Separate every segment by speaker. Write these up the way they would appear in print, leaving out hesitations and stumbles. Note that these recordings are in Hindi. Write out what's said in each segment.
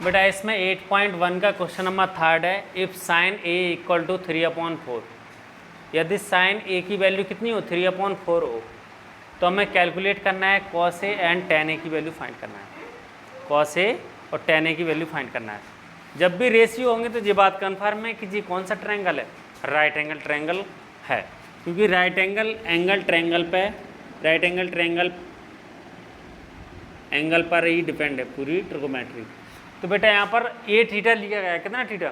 Speaker 1: बेटा इसमें 8.1 का क्वेश्चन नंबर 3 है। If sine A equal to 3/4, यदि साइन ए की वैल्यू कितनी हो 3/4 हो तो हमें कैलकुलेट करना है कॉस ए एंड टेन ए की वैल्यू फाइंड करना है। कॉस ए और टेन ए की वैल्यू फाइंड करना है। जब भी रेशियो होंगे तो ये बात कन्फर्म है कि जी कौन सा ट्रायंगल है, राइट एंगल ट्रायंगल है, क्योंकि राइट एंगल ट्रायंगल पे राइट एंगल ट्रायंगल एंगल पर ही डिपेंड है पूरी ट्रिगोमेट्री। तो बेटा यहाँ पर ए थीटा लिया गया है, कितना थीटा,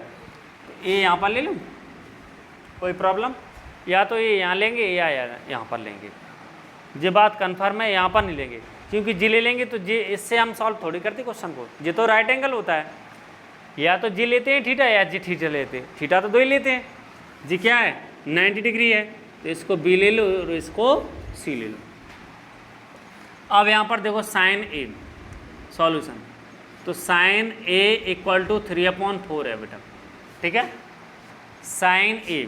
Speaker 1: ए यहाँ पर ले लूँ, कोई प्रॉब्लम, या तो ये यहाँ लेंगे या यहाँ पर लेंगे। ये बात कन्फर्म है, यहाँ पर नहीं लेंगे, क्योंकि जी ले लेंगे तो जी इससे हम सॉल्व थोड़ी करते क्वेश्चन को। ये तो राइट एंगल होता है, या तो जी लेते हैं थीटा या जी थीटा लेते हैं, थीटा तो दो ही लेते हैं। जी क्या है 90 डिग्री है, तो इसको बी ले लो और इसको सी ले लो। अब यहाँ पर देखो साइन ए सॉल्यूशन, तो साइन ए इक्वल टू 3/4 है बेटा, ठीक है, साइन ए।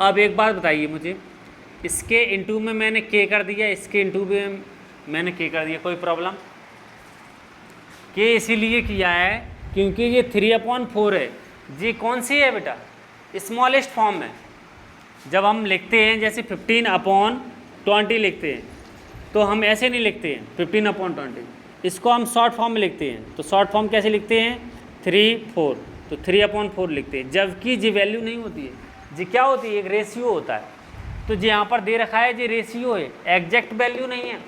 Speaker 1: अब एक बात बताइए मुझे, इसके इंटू में मैंने के कर दिया, इसके इंटू में मैंने के कर दिया, कोई प्रॉब्लम? के इसीलिए किया है क्योंकि ये 3/4 है, जी कौन सी है बेटा, स्मॉलेस्ट फॉर्म में। जब हम लिखते हैं जैसे 15/20 लिखते हैं तो हम ऐसे नहीं लिखते हैं 15/20, इसको हम शॉर्ट फॉर्म में लिखते हैं। तो शॉर्ट फॉर्म कैसे लिखते हैं 3/4, तो 3/4 लिखते हैं, जबकि जी वैल्यू नहीं होती है, जी क्या होती है, एक रेशियो होता है। तो जी यहाँ पर दे रखा है जी रेशियो है, एग्जैक्ट वैल्यू नहीं है।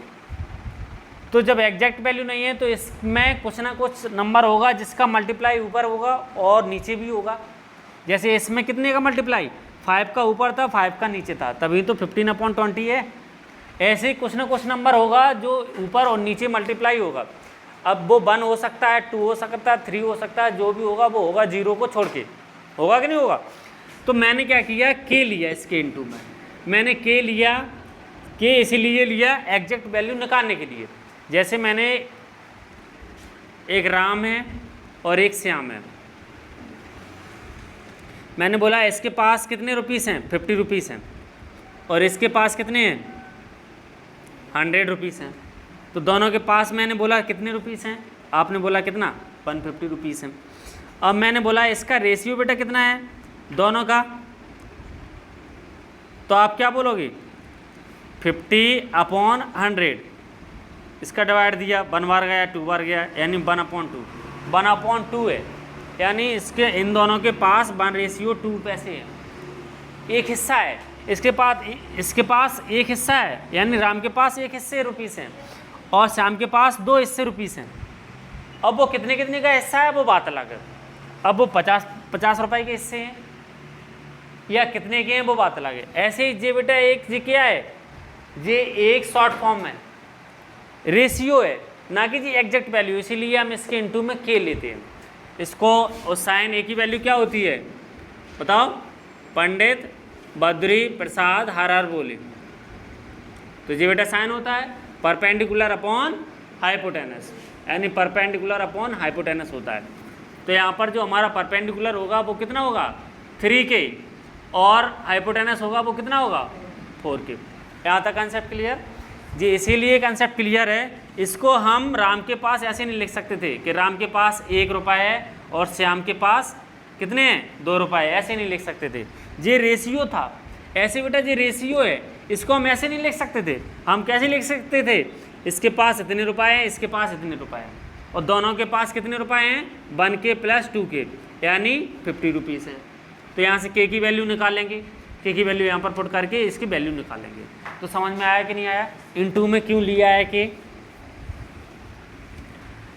Speaker 1: तो जब एग्जैक्ट वैल्यू नहीं है तो इसमें कुछ ना कुछ नंबर होगा जिसका मल्टीप्लाई ऊपर होगा और नीचे भी होगा। जैसे इसमें कितने का मल्टीप्लाई 5 का ऊपर था 5 का नीचे था, तभी तो 15/20 है। ऐसे ही कुछ ना कुछ नंबर होगा जो ऊपर और नीचे मल्टीप्लाई होगा। अब वो 1 हो सकता है, 2 हो सकता है, 3 हो सकता है, जो भी होगा वो होगा 0 को छोड़ के, होगा कि नहीं होगा। तो मैंने क्या किया, के लिया, इसके इंटू में मैंने के लिया, के इसीलिए लिया एग्जैक्ट वैल्यू निकालने के लिए। जैसे मैंने एक राम है और एक श्याम है, मैंने बोला इसके पास कितने रुपीस हैं 50 रुपीस हैं, और इसके पास कितने हैं 100 रुपीस हैं। तो दोनों के पास मैंने बोला कितने रुपीस हैं, आपने बोला कितना 150 रुपीस हैं। अब मैंने बोला इसका रेशियो बेटा कितना है दोनों का, तो आप क्या बोलोगे 50/100, इसका डिवाइड दिया 1 बार गया 2 बार गया, यानी 1/2, 1/2 है, यानी इसके इन दोनों के पास 1:2 पैसे है, एक हिस्सा है। इसके पास एक हिस्सा है, यानी राम के पास एक हिस्से रुपीस हैं और श्याम के पास 2 हिस्से रुपीस हैं। अब वो कितने कितने का हिस्सा है वो बात अलग है, अब वो 50 रुपए के हिस्से हैं या कितने के हैं वो बात अलग है। ऐसे ही जे बेटा एक जी क्या है, ये एक शॉर्ट फॉर्म में रेशियो है, ना कि जी एग्जैक्ट वैल्यू, इसीलिए हम इसके इंटू में के लेते हैं इसको। और साइन ए की वैल्यू क्या होती है बताओ, पंडित बद्री प्रसाद हर बोले, तो ये बेटा साइन होता है परपेंडिकुलर अपॉन हाइपोटेनस, यानी परपेंडिकुलर अपॉन हाइपोटेनस होता है। तो यहाँ पर जो हमारा परपेंडिकुलर होगा वो कितना होगा 3K, और हाइपोटेनस होगा वो कितना होगा 4K। यहाँ तक कंसेप्ट क्लियर जी। इसीलिए कंसेप्ट क्लियर है, इसको हम राम के पास ऐसे नहीं लिख सकते थे कि राम के पास 1 रुपये है और श्याम के पास कितने हैं 2 रुपये, ऐसे नहीं लिख सकते थे, ये रेशियो था। ऐसे बेटा ये रेशियो है, इसको हम ऐसे नहीं लिख सकते थे। हम कैसे लिख सकते थे, इसके पास इतने रुपये हैं, इसके पास इतने रुपये हैं, और दोनों के पास कितने रुपये हैं 1K + 2K, यानी 50 रुपीस है। तो यहाँ से के की वैल्यू निकालेंगे, के की वैल्यू यहाँ पर पुट करके इसकी वैल्यू निकालेंगे। तो समझ में आया कि नहीं आया, इंटू में क्यों लिया है के।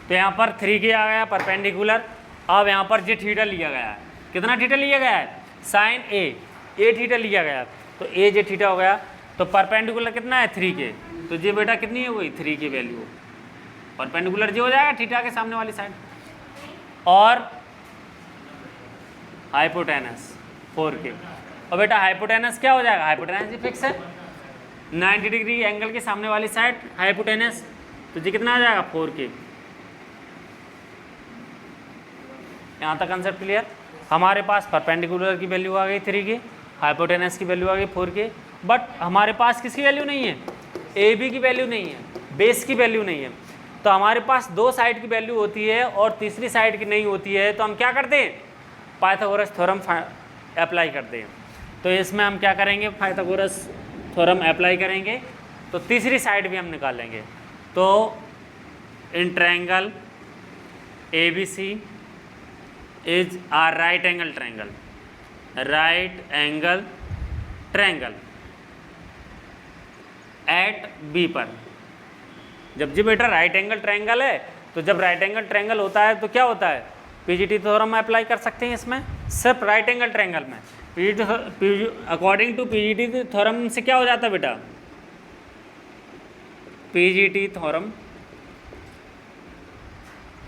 Speaker 1: तो यहाँ पर 3K आ गया परपेंडिकुलर। अब यहाँ पर जे थीटा लिया गया है, कितना थीटा लिया गया है साइन ए थीटा लिया गया, तो ए जे थीटा हो गया। तो परपेंडिकुलर कितना है 3K, तो जे बेटा कितनी हो गई 3K वैल्यू, परपेंडिकुलर जो हो जाएगा थीटा के सामने वाली साइड, और हाइपोटेनस 4K। और बेटा हाइपोटेनस क्या हो जाएगा, हाइपोटेनस जी फिक्स है 90 डिग्री एंगल के सामने वाली साइड हाइपोटेनस, तो जी कितना आ जाएगा 4K। यहाँ तक कंसेप्ट क्लियर। हमारे पास परपेंडिकुलर की वैल्यू आ गई 3K, हाइपोटेनस की वैल्यू आ गई 4K, बट हमारे पास किसकी वैल्यू नहीं है, AB की वैल्यू नहीं है, बेस की वैल्यू नहीं है। तो हमारे पास दो साइड की वैल्यू होती है और तीसरी साइड की नहीं होती है, तो हम क्या करते हैं, पाइथागोरस थ्योरम अप्लाई करते हैं। तो इसमें हम क्या करेंगे, पाइथागोरस थ्योरम अप्लाई करेंगे तो तीसरी साइड भी हम निकालेंगे। तो in triangle ABC is a right angle triangle, right angle triangle at B पर। जब जी बेटा राइट एंगल ट्रायंगल है, तो जब राइट एंगल ट्रायंगल होता है तो क्या होता है, पीजीटी थ्योरम अप्लाई कर सकते हैं इसमें, सिर्फ राइट एंगल ट्रायंगल में। अकॉर्डिंग टू पीजीटी थ्योरम से क्या हो जाता है बेटा, पीजीटी थ्योरम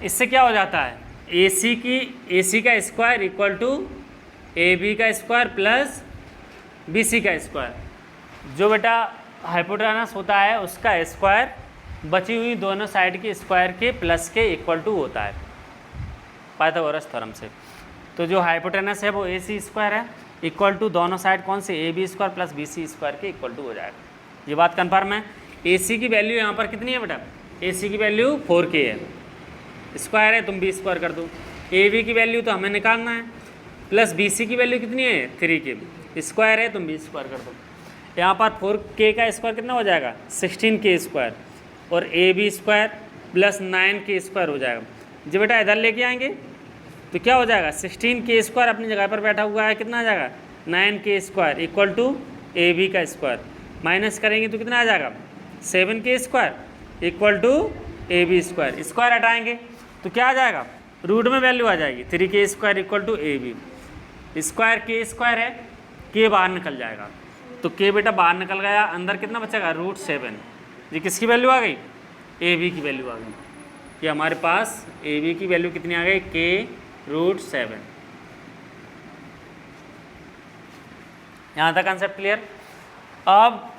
Speaker 1: इससे क्या हो जाता है, AC का स्क्वायर इक्वल टू AB का स्क्वायर प्लस BC का स्क्वायर। जो बेटा हाइपोटेनस होता है उसका स्क्वायर बची हुई दोनों साइड के स्क्वायर के प्लस के इक्वल टू होता है पाइथागोरस थ्योरम से। तो जो हाइपोटेनस है वो AC स्क्वायर है इक्वल टू दोनों साइड कौन से, AB square plus BC square के इक्वल टू हो जाएगा। ये बात कन्फर्म है। AC की वैल्यू यहाँ पर कितनी है बेटा, AC की वैल्यू 4K है, स्क्वायर है तुम B स्क्वायर कर दो। AB की वैल्यू तो हमें निकालना है, प्लस BC की वैल्यू कितनी है 3K, स्क्वायर है तुम B स्क्वायर कर दो। यहाँ पर 4K का स्क्वायर कितना हो जाएगा 16K स्क्वायर, और AB square plus 9K square हो जाएगा। जब बेटा इधर लेके आएंगे तो क्या हो जाएगा, 16K स्क्वायर अपनी जगह पर बैठा हुआ है, कितना आ जाएगा 9K square equal to AB का स्क्वायर, माइनस करेंगे तो कितना आ जाएगा 7K square equal to AB square. Square हटाएंगे तो क्या आ जाएगा, रूट में वैल्यू आ जाएगी 3K square equal to AB square, K square है, K बाहर निकल जाएगा, तो K बेटा बाहर निकल गया, अंदर कितना बचेगा √7। ये किसकी वैल्यू आ गई, AB की वैल्यू आ गई। कि हमारे पास AB की वैल्यू कितनी आ गई, K√7। यहाँ तक कंसेप्ट क्लियर। अब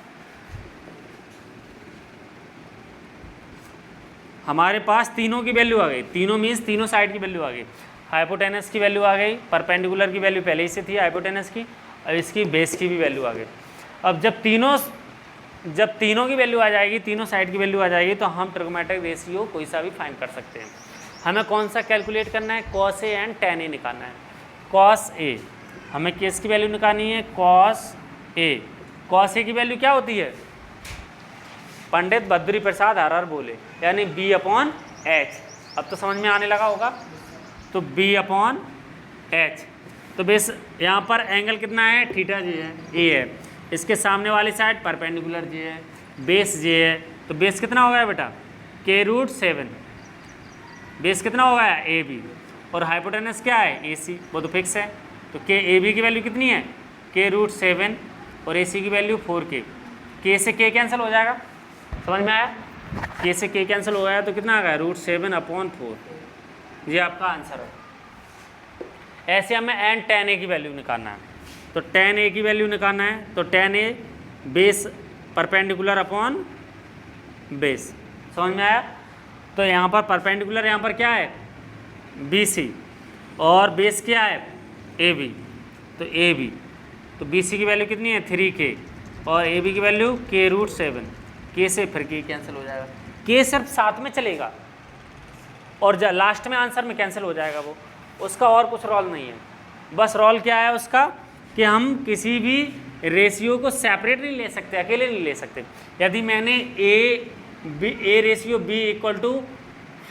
Speaker 1: हमारे पास तीनों की वैल्यू आ गई, तीनों मीन्स तीनों साइड की वैल्यू आ गई। हाइपोटेनस की वैल्यू आ गई, परपेंडिकुलर की वैल्यू पहले ही से थी हाइपोटेनस की, और इसकी बेस की भी वैल्यू आ गई। अब जब तीनों की वैल्यू आ जाएगी, तीनों साइड की वैल्यू आ जाएगी, तो हम ट्रिग्नोमेट्रिक रेशियो कोई सा भी फाइंड कर सकते हैं। हमें कौन सा कैलकुलेट करना है, cos A and tan A निकालना है। cos A हमें किस की वैल्यू निकालनी है, cos A। cos A की वैल्यू क्या होती है, पंडित बद्री प्रसाद हर बोले, यानी B/H। अब तो समझ में आने लगा होगा। तो B/H, तो बेस यहाँ पर एंगल कितना है, थीटा जी है, A है, इसके सामने वाली साइड परपेंडिकुलर जी है, बेस जी है, तो बेस कितना हो गया बेटा K√7, बेस कितना हो गया AB, और हाइपोटेनस क्या है AC, वो तो फिक्स है। तो AB की वैल्यु कितनी है K√7 और AC की वैल्यू 4K। K से K कैंसिल हो जाएगा, समझ में आया, K से K कैंसिल हो गया तो कितना आ गया √7/4। ये आपका आंसर है। ऐसे हमें एंड tan A की वैल्यू निकालना है। तो tan A की वैल्यू निकालना है, तो tan A base perpendicular upon base, समझ में आया। तो यहाँ पर परपेंडिकुलर यहाँ पर क्या है BC, और बेस क्या है AB, तो AB, तो BC की वैल्यू कितनी है 3K, और AB की वैल्यू K√7। K से फिर K कैंसिल हो जाएगा, K सिर्फ साथ में चलेगा और लास्ट में आंसर में कैंसिल हो जाएगा वो, उसका और कुछ रोल नहीं है। बस रोल क्या है उसका कि हम किसी भी रेशियो को सेपरेट नहीं ले सकते, अकेले नहीं ले सकते। यदि मैंने A ratio B equal to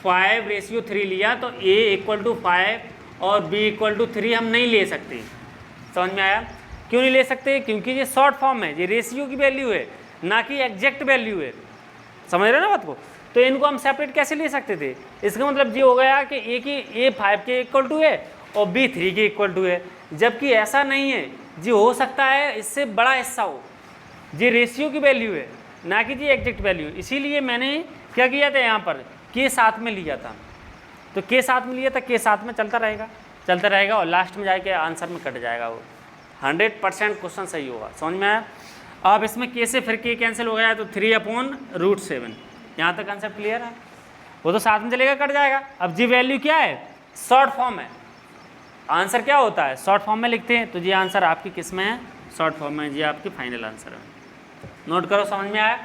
Speaker 1: 5 ratio 3 लिया, तो A इक्वल टू 5 और B इक्वल टू 3 हम नहीं ले सकते। समझ में आया, क्यों नहीं ले सकते, क्योंकि ये शॉर्ट फॉर्म है, ये रेशियो की वैल्यू है ना कि एग्जैक्ट वैल्यू है। समझ रहे हो ना बात को। तो इनको हम सेपरेट कैसे ले सकते थे, इसका मतलब ये हो गया कि A 5 के इक्वल टू है और B 3 के इक्वल टू है, जबकि ऐसा नहीं है। जी हो सकता है इससे बड़ा हिस्सा हो, ये रेशियो की वैल्यू है ना कि जी एग्जैक्ट वैल्यू। इसीलिए मैंने क्या किया था, यहाँ पर K साथ में लिया था, तो K साथ में लिया था, K साथ में चलता रहेगा और लास्ट में जाके आंसर में कट जाएगा वो। 100% क्वेश्चन सही होगा, समझ में आया। अब इसमें K से फिर K कैंसिल हो गया है, तो 3/√7। यहाँ तक कंसेप्ट क्लियर है, वो तो साथ में चलेगा, कट जाएगा। अब जी वैल्यू क्या है, शॉर्ट फॉर्म है। आंसर क्या होता है, शॉर्ट फॉर्म में लिखते हैं, तो जी आंसर आपकी किस में है, शॉर्ट फॉर्म में, जी आपकी फाइनल आंसर है। नोट करो, समझ में आया।